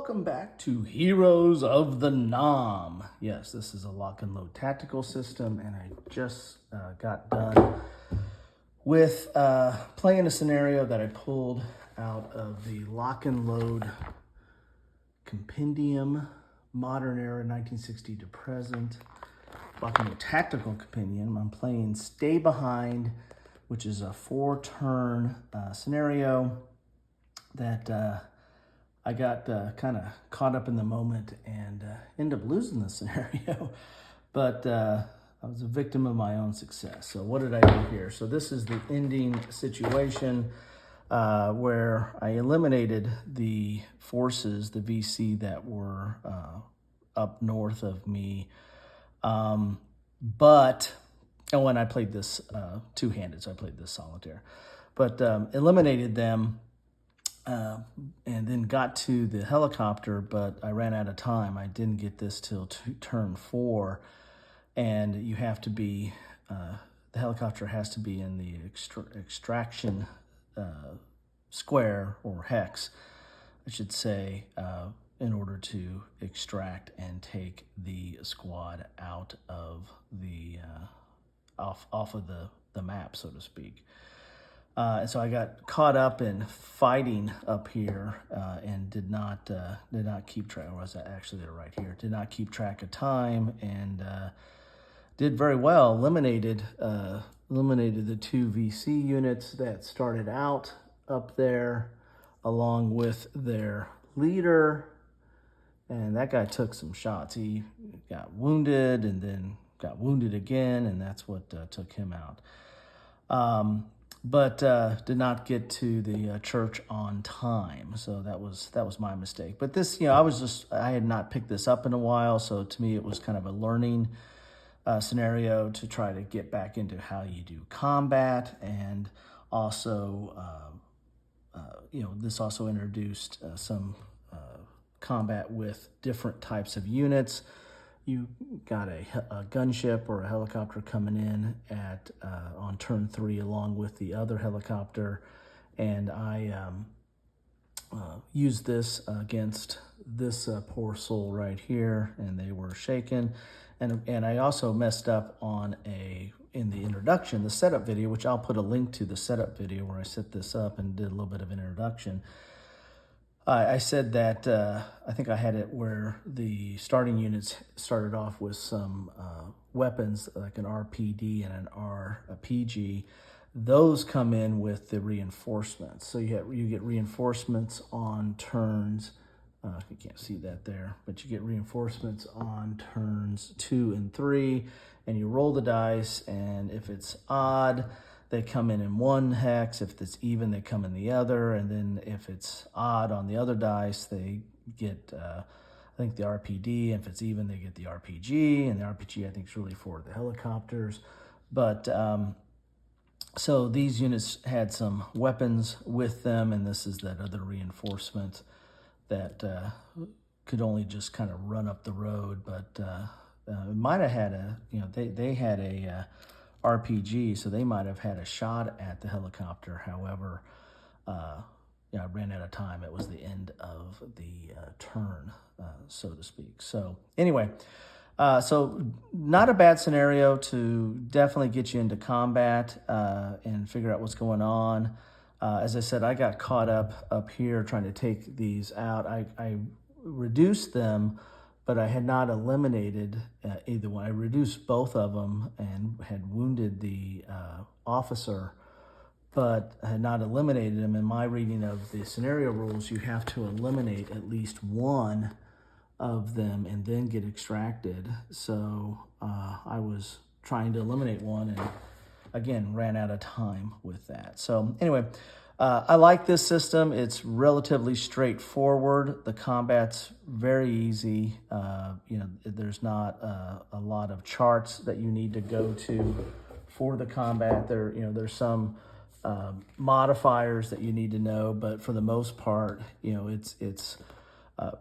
welcome back to Heroes of the Nam. Yes, this is a lock and load tactical system, and I just got done with playing a scenario that I pulled out of the lock and load Compendium, modern era 1960 to present, lock and load tactical compendium. I'm playing Stay Behind, which is a 4-turn scenario that I got kind of caught up in the moment and ended up losing the scenario, but I was a victim of my own success. So what did I do here? So this is the ending situation where I eliminated the forces, the VC that were up north of me. And when I played this two-handed, so I played this solitaire, but eliminated them. And then got to the helicopter, but I ran out of time. I didn't get this till turn 4, and you have to be, the helicopter has to be in the extraction square or hex, I should say, in order to extract and take the squad out of the, off of the map, so to speak. And so I got caught up in fighting up here and did not keep track. Or was that actually right here? Did not keep track of time and did very well. Eliminated the 2 VC units that started out up there, along with their leader. And that guy took some shots. He got wounded and then got wounded again, and that's what took him out. But did not get to the church on time, so that was my mistake. But this, I had not picked this up in a while, so to me it was kind of a learning scenario to try to get back into how you do combat, and also, this also introduced some combat with different types of units. You got a gunship or a helicopter coming in at on turn 3 along with the other helicopter, and I used this against this poor soul right here, and they were shaken. And I also messed up in the introduction, the setup video, which I'll put a link to the setup video where I set this up and did a little bit of an introduction. I said that I think I had it where the starting units started off with some weapons like an RPD and an RPG. Those come in with the reinforcements. So you get reinforcements on turns. You can't see that there, but you get reinforcements on turns 2 and 3, and you roll the dice. And if it's odd, they come in one hex. If it's even, they come in the other. And then if it's odd on the other dice, they get, I think, the RPD. If it's even, they get the RPG. And the RPG, I think, is really for the helicopters. But so these units had some weapons with them, and this is that other reinforcement that could only just kind of run up the road. But it might have had they had a RPG, so they might have had a shot at the helicopter. However, I ran out of time. It was the end of the turn, so to speak. So anyway, so not a bad scenario to definitely get you into combat and figure out what's going on. As I said, I got caught up here trying to take these out. I reduced them, but I had not eliminated either one. I reduced both of them and had wounded the officer, but I had not eliminated him. In my reading of the scenario rules, you have to eliminate at least one of them and then get extracted. So I was trying to eliminate one and, again, ran out of time with that. So anyway, I like this system. It's relatively straightforward. The combat's very easy. There's not a lot of charts that you need to go to for the combat. There's some modifiers that you need to know, but for the most part, it's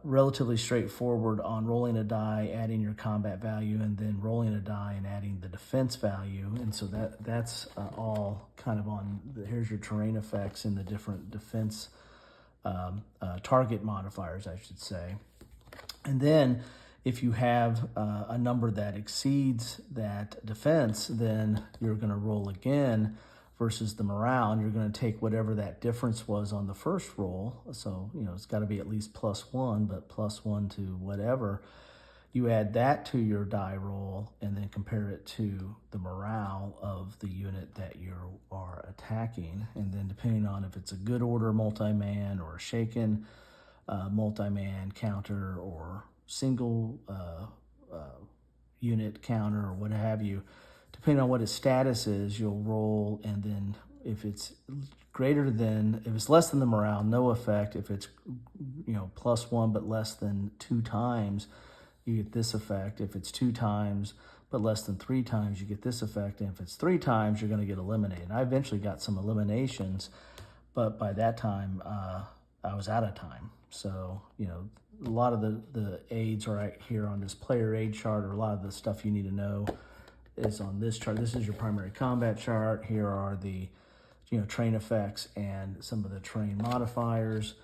relatively straightforward on rolling a die, adding your combat value, and then rolling a die and adding the defense value. And so that's all kind of on, here's your terrain effects and the different defense target modifiers, I should say. And then if you have a number that exceeds that defense, then you're going to roll again versus the morale, and you're going to take whatever that difference was on the first roll. So, it's got to be at least +1, but +1 to whatever. You add that to your die roll and then compare it to the morale of the unit that you are attacking. And then depending on if it's a good order multi-man or a shaken multi-man counter or single unit counter or what have you, depending on what its status is, you'll roll, and then if it's less than the morale, no effect. If it's +1 but less than 2 times, you get this effect. If it's 2 times but less than 3 times, you get this effect. And if it's 3 times, you're going to get eliminated. I eventually got some eliminations, but by that time, I was out of time. So, a lot of the aids are right here on this player aid chart, or a lot of the stuff you need to know is on this chart. This is your primary combat chart. Here are the, train effects and some of the train modifiers.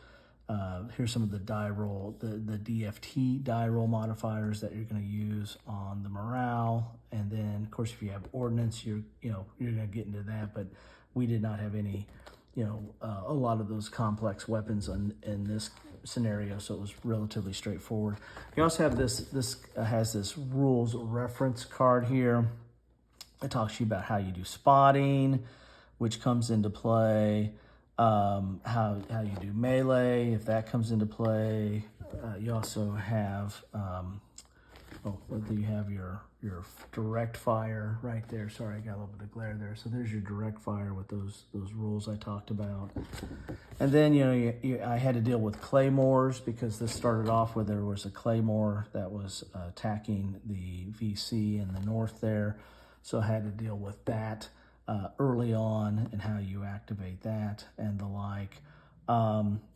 Here's some of the die roll, the DFT die roll modifiers that you're going to use on the morale. And then, of course, if you have ordnance, you're going to get into that. But we did not have any, a lot of those complex weapons in this scenario, so it was relatively straightforward. You also have this has this rules reference card here. It talks to you about how you do spotting, which comes into play. How you do melee, if that comes into play. You also have you have your direct fire right there. Sorry, I got a little bit of glare there. So there's your direct fire with those rules I talked about. And then I had to deal with claymores, because this started off where there was a claymore that was attacking the VC in the north there. So I had to deal with that early on, and how you activate that and the like.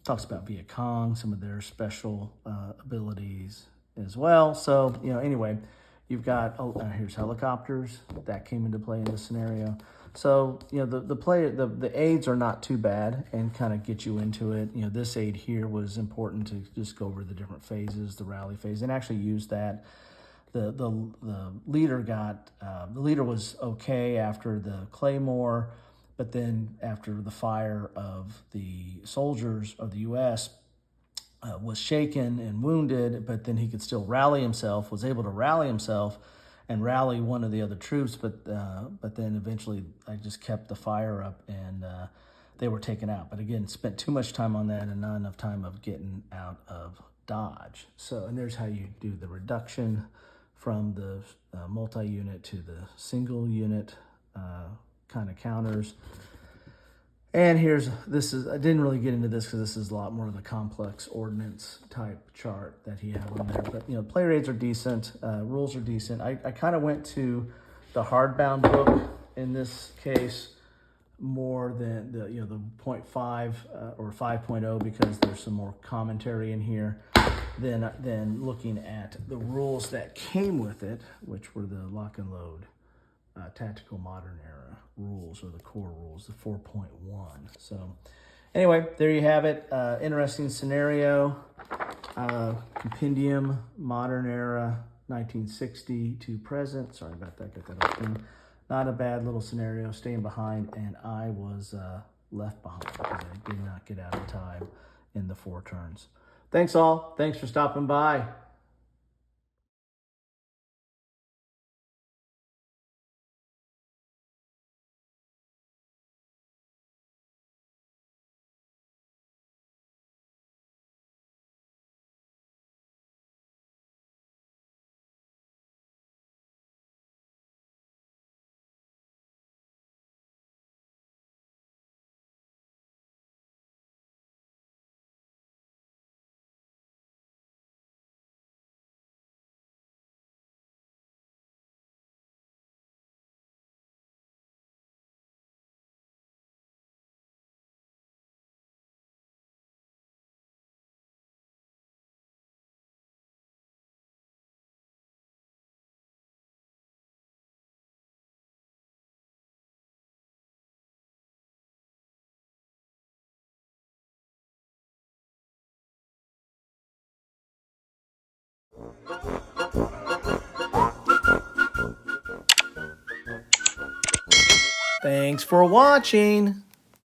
Talks about Viet Cong, some of their special abilities as well. So, anyway, you've got, here's helicopters that came into play in this scenario. So, the aids are not too bad and kind of get you into it. This aid here was important to just go over the different phases, the rally phase, and actually use that. The leader the leader was okay after the claymore, but then after the fire of the soldiers of the U.S. Was shaken and wounded, but then he could still rally himself, was able to rally himself and rally one of the other troops, but then eventually I just kept the fire up, and they were taken out. But again, spent too much time on that and not enough time of getting out of dodge. So, and there's how you do the reduction from the multi-unit to the single unit kind of counters. And I didn't really get into this because this is a lot more of the complex ordnance type chart that he had on there. But, player aids are decent, rules are decent. I kind of went to the hardbound book in this case more than the 0.5 or 5.0, because there's some more commentary in here than looking at the rules that came with it, which were the lock and load tactical modern era rules, or the core rules, the 4.1. So anyway, there you have it. Interesting scenario. Compendium, modern era, 1960 to present. Sorry about that, got that open. Not a bad little scenario, staying behind, and I was left behind because I did not get out in time in the 4 turns. Thanks all. Thanks for stopping by. Thanks for watching.